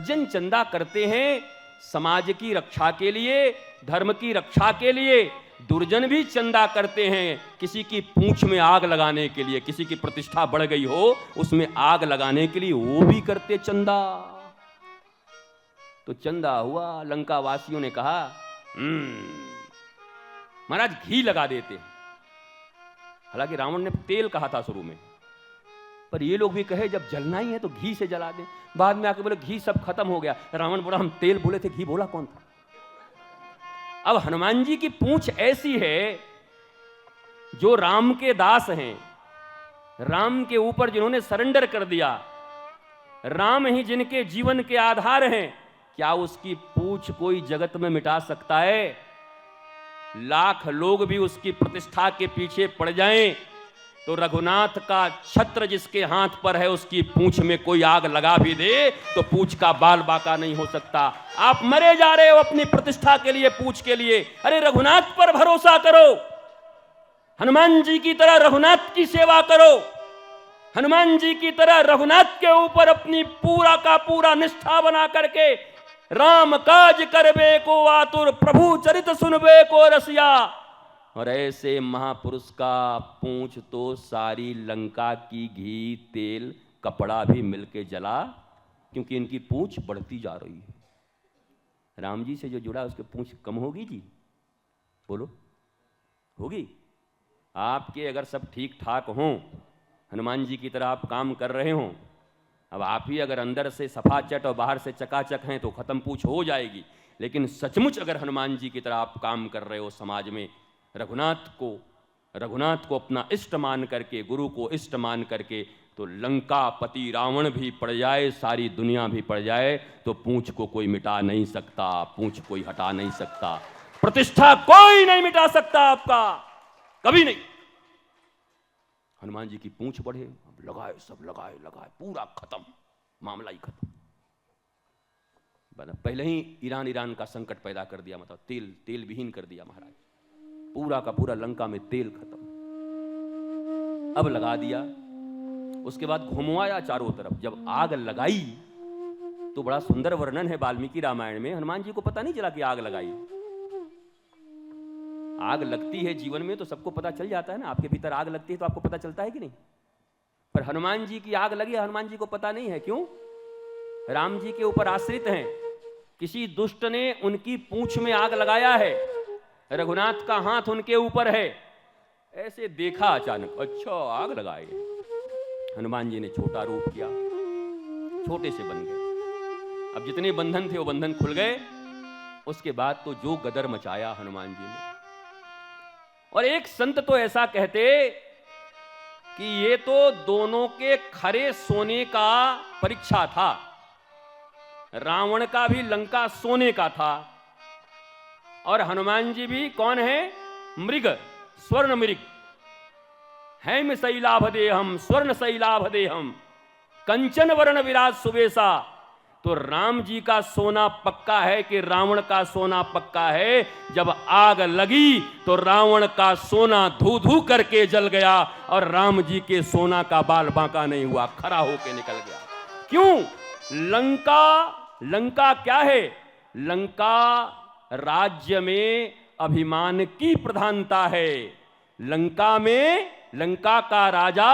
सज्जन चंदा करते हैं समाज की रक्षा के लिए, धर्म की रक्षा के लिए। दुर्जन भी चंदा करते हैं किसी की पूंछ में आग लगाने के लिए, किसी की प्रतिष्ठा बढ़ गई हो उसमें आग लगाने के लिए, वो भी करते चंदा। तो चंदा हुआ, लंका वासियों ने कहा महाराज घी लगा देते। हालांकि रावण ने तेल कहा था शुरू में, पर ये लोग भी कहे जब जलना ही है तो घी से जला दें। बाद में आके बोले घी सब खत्म हो गया। रावण बोला हम तेल बोले थे, घी बोला कौन था? अब हनुमान जी की पूंछ ऐसी है, जो राम के दास हैं, राम के ऊपर जिन्होंने सरेंडर कर दिया, राम ही जिनके जीवन के आधार हैं, क्या उसकी पूंछ कोई जगत में मिटा सकता है? लाख लोग भी उसकी प्रतिष्ठा के पीछे पड़ जाएं तो रघुनाथ का छत्र जिसके हाथ पर है उसकी पूंछ में कोई आग लगा भी दे तो पूंछ का बाल बाका नहीं हो सकता। आप मरे जा रहे हो अपनी प्रतिष्ठा के लिए, पूंछ के लिए। अरे रघुनाथ पर भरोसा करो, हनुमान जी की तरह रघुनाथ की सेवा करो, हनुमान जी की तरह रघुनाथ के ऊपर अपनी पूरा का पूरा निष्ठा बना करके राम काज करबे को आतुर, प्रभु चरित सुनबे को रसिया। और ऐसे महापुरुष का पूंछ तो सारी लंका की घी, तेल, कपड़ा भी मिलके जला, क्योंकि इनकी पूंछ बढ़ती जा रही है। राम जी से जो जुड़ा उसकी पूंछ कम होगी जी? बोलो, होगी? आपके अगर सब ठीक ठाक हों, हनुमान जी की तरह आप काम कर रहे हों, अब आप ही अगर अंदर से सफाचट और बाहर से चकाचक हैं तो खत्म पूंछ हो जाएगी। लेकिन सचमुच अगर हनुमान जी की तरह आप काम कर रहे हो समाज में, रघुनाथ को अपना इष्ट मान करके, गुरु को इष्ट मान करके, तो लंकापति रावण भी पड़ जाए, सारी दुनिया भी पड़ जाए, तो पूंछ को कोई मिटा नहीं सकता, पूंछ कोई हटा नहीं सकता, प्रतिष्ठा कोई नहीं मिटा सकता आपका, कभी नहीं। हनुमान जी की पूंछ बढ़े, लगाए, सब लगाए, पूरा खत्म, मामला ही खत्म। पहले ही ईरान का संकट पैदा कर दिया, मतलब तेल विहीन कर दिया महाराज, पूरा का पूरा लंका में तेल खत्म। अब लगा दिया, उसके बाद घुमवाया चारों तरफ। जब आग लगाई तो बड़ा सुंदर वर्णन है वाल्मीकि रामायण में, हनुमान जी को पता नहीं चला कि आग लगाई। आग लगती है जीवन में तो सबको पता चल जाता है ना, आपके भीतर आग लगती है तो आपको पता चलता है कि नहीं? पर हनुमान जी की आग लगी, हनुमान जी को पता नहीं है। क्यों? राम जी के ऊपर आश्रित हैं, किसी दुष्ट ने उनकी पूंछ में आग लगाया है, रघुनाथ का हाथ उनके ऊपर है। ऐसे देखा अचानक, अच्छा आग लगाई। हनुमान जी ने छोटा रूप किया, छोटे से बन गए। अब जितने बंधन थे वो बंधन खुल गए। उसके बाद तो जो गदर मचाया हनुमान जी ने। और एक संत तो ऐसा कहते कि ये तो दोनों के खरे सोने का परीक्षा था। रावण का भी लंका सोने का था और हनुमान जी भी कौन है? मृग, स्वर्ण मृग। हैम शैलाभ देहम, स्वर्ण शैलाभ देहम, कंचन वर्ण विराज सुबेसा। तो राम जी का सोना पक्का है कि रावण का सोना पक्का है? जब आग लगी तो रावण का सोना धू धू करके जल गया और राम जी के सोना का बाल बांका नहीं हुआ, खरा होके निकल गया। क्यों? लंका क्या है? लंका राज्य में अभिमान की प्रधानता है। लंका में लंका का राजा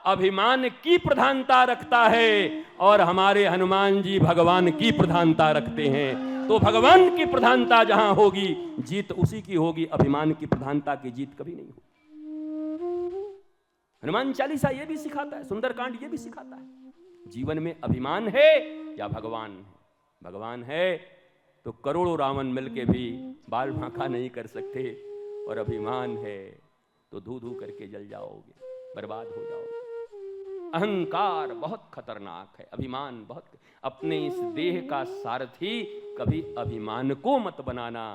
अभिमान की प्रधानता रखता है और हमारे हनुमान जी भगवान की प्रधानता रखते हैं। तो भगवान की प्रधानता जहां होगी जीत उसी की होगी, अभिमान की प्रधानता की जीत कभी नहीं होगी। हनुमान चालीसा ये भी सिखाता है, सुंदरकांड ये भी सिखाता है। जीवन में अभिमान है या भगवान है? भगवान है तो करोड़ों रावण मिलके भी बाल बांका नहीं कर सकते, और अभिमान है तो धू धू करके जल जाओगे, बर्बाद हो जाओगे। अहंकार बहुत खतरनाक है, अभिमान बहुत। अपने इस देह का सारथी कभी अभिमान को मत बनाना,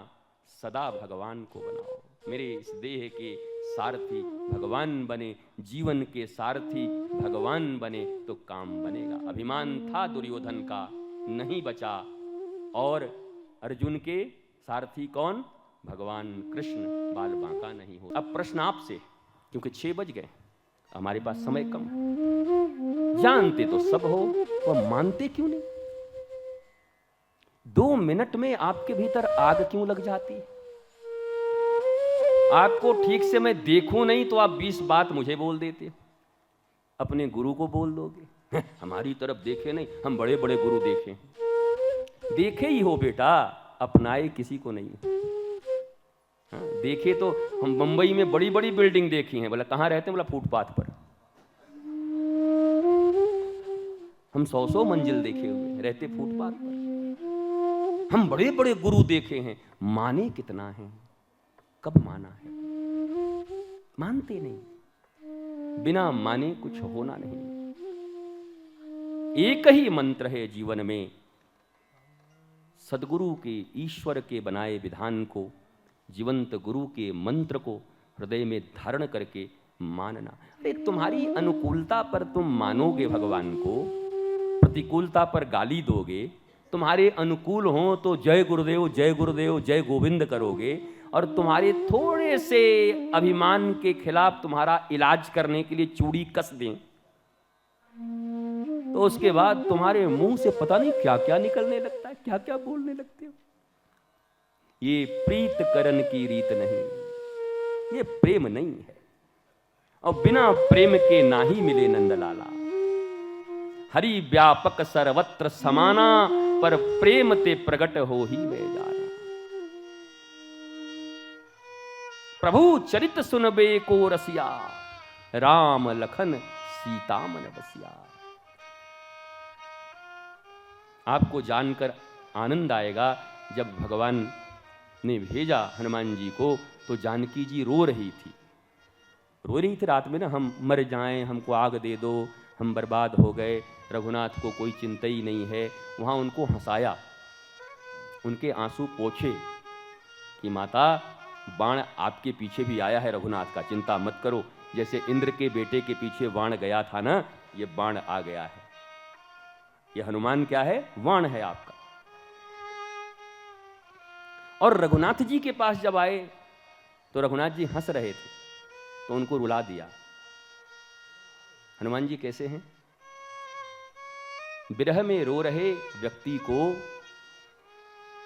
सदा भगवान को बनाओ। मेरे इस देह के सारथी भगवान बने, जीवन के सारथी भगवान बने तो काम बनेगा। अभिमान था दुर्योधन का, नहीं बचा, और अर्जुन के सारथी कौन? भगवान कृष्ण, बाल बांका नहीं हो। अब प्रश्न आपसे, क्योंकि 6 बज गए, हमारे पास समय कम है। जानते तो सब हो, वह मानते क्यों नहीं? 2 मिनट में आपके भीतर आग क्यों लग जाती है? आपको ठीक से मैं देखूं नहीं तो आप 20 बात मुझे बोल देते, अपने गुरु को बोल दोगे। हमारी तरफ देखे नहीं, हम बड़े बड़े गुरु देखे। देखे ही हो बेटा, अपनाए किसी को नहीं। हाँ, देखे तो हम मुंबई में बड़ी बड़ी बिल्डिंग देखी हैं। बोला कहाँ रहते हैं? बोला फुटपाथ पर। हम 100 मंजिल देखे हुए, रहते फुटपाथ पर। हम बड़े बड़े गुरु देखे हैं, माने कितना है? कब माना है? मानते नहीं। बिना माने कुछ होना नहीं। एक ही मंत्र है जीवन में, सदगुरु के, ईश्वर के बनाए विधान को, जीवंत गुरु के मंत्र को हृदय में धारण करके मानना। अरे तुम्हारी अनुकूलता पर तुम मानोगे भगवान को, प्रतिकूलता पर गाली दोगे। तुम्हारे अनुकूल हो तो जय गुरुदेव जय गुरुदेव जय गोविंद करोगे, और तुम्हारे थोड़े से अभिमान के खिलाफ तुम्हारा इलाज करने के लिए चूड़ी कस दें, तो उसके बाद तुम्हारे मुंह से पता नहीं क्या क्या निकलने लगता है, क्या क्या बोलने लगते हो। ये प्रीत करण की रीत नहीं, ये प्रेम नहीं है। और बिना प्रेम के ना ही मिले नंदलाला। हरि व्यापक सर्वत्र समाना, पर प्रेम ते प्रगट हो ही वे जाना। प्रभु चरित सुनबे को रसिया, राम लखन सीता मन बसिया। आपको जानकर आनंद आएगा, जब भगवान ने भेजा हनुमान जी को तो जानकी जी रो रही थी। रो रही थी रात में ना, हम मर जाएं, हमको आग दे दो, हम बर्बाद हो गए, रघुनाथ को कोई चिंता ही नहीं है। वहाँ उनको हंसाया, उनके आंसू पोंछे कि माता बाण आपके पीछे भी आया है रघुनाथ का, चिंता मत करो। जैसे इंद्र के बेटे के पीछे बाण गया था ना, ये बाण आ गया है। ये हनुमान क्या है? बाण है आपका। और रघुनाथ जी के पास जब आए तो रघुनाथ जी हंस रहे थे, तो उनको रुला दिया। हनुमान जी कैसे हैं? विरह में रो रहे व्यक्ति को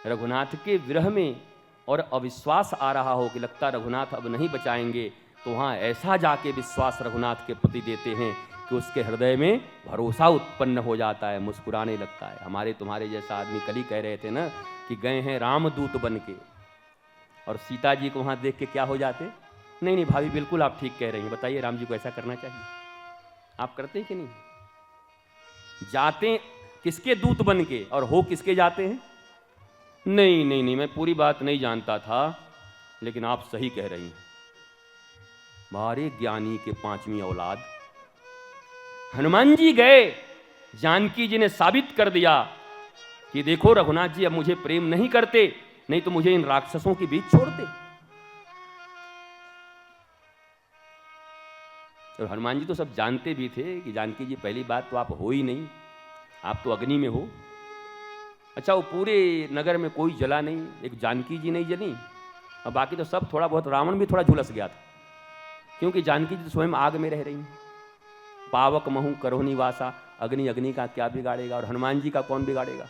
रघुनाथ के विरह में और अविश्वास आ रहा हो कि लगता रघुनाथ अब नहीं बचाएंगे, तो वहां ऐसा जाके विश्वास रघुनाथ के प्रति देते हैं कि उसके हृदय में भरोसा उत्पन्न हो जाता है, मुस्कुराने लगता है। हमारे तुम्हारे जैसा आदमी कल ही कह रहे थे ना कि गए हैं रामदूत बन के, और सीता जी को वहां देख के क्या हो जाते? नहीं नहीं भाभी बिल्कुल आप ठीक कह रही हैं, बताइए राम जी को ऐसा करना चाहिए। आप करते हैं कि नहीं? जाते किसके दूत बन के और हो किसके जाते हैं? नहीं नहीं नहीं, मैं पूरी बात नहीं जानता था, लेकिन आप सही कह रही हैं। मारे ज्ञानी के 5वीं औलाद हनुमान जी गए, जानकी जी ने साबित कर दिया कि देखो रघुनाथ जी अब मुझे प्रेम नहीं करते, नहीं तो मुझे इन राक्षसों के बीच छोड़ते। और हनुमान जी तो सब जानते भी थे कि जानकी जी पहली बात तो आप हो ही नहीं, आप तो अग्नि में हो। अच्छा, वो पूरे नगर में कोई जला नहीं, एक जानकी जी नहीं जली, और बाकी तो सब थोड़ा बहुत, रावण भी थोड़ा झुलस गया था, क्योंकि जानकी जी तो स्वयं आग में रह रही हैं। पावक महू करो निवासा, अग्नि अग्नि का क्या बिगाड़ेगा, और हनुमान जी का कौन बिगाड़ेगा?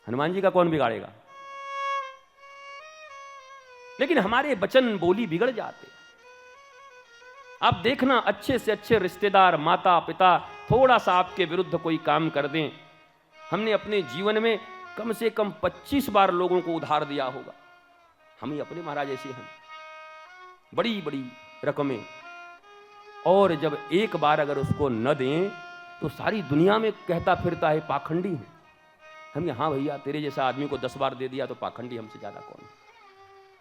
हनुमान जी का कौन बिगाड़ेगा? लेकिन हमारे वचन बोली बिगड़ जाते। आप देखना, अच्छे से अच्छे रिश्तेदार, माता पिता थोड़ा सा आपके विरुद्ध कोई काम कर दें, हमने अपने जीवन में कम से कम 25 बार लोगों को उधार दिया होगा। हम ही अपने महाराज ऐसे हैं, बड़ी बड़ी रकमें, और जब एक बार अगर उसको न दें तो सारी दुनिया में कहता फिरता है पाखंडी है। हम हाँ भैया, तेरे जैसा आदमी को 10 बार दे दिया तो पाखंडी हमसे ज्यादा कौन है?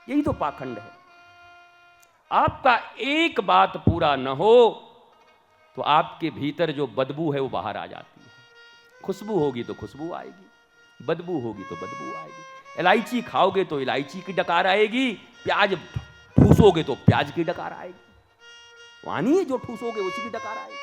यही तो पाखंड है। आपका एक बात पूरा न हो तो आपके भीतर जो बदबू है वो बाहर आ जाती है। खुशबू होगी तो खुशबू आएगी, बदबू होगी तो बदबू आएगी। इलायची खाओगे तो इलायची की डकार आएगी, प्याज ठूसोगे तो प्याज की डकार आएगी। वहां नहीं है जो ठूसोगे उसी की डकार आएगी।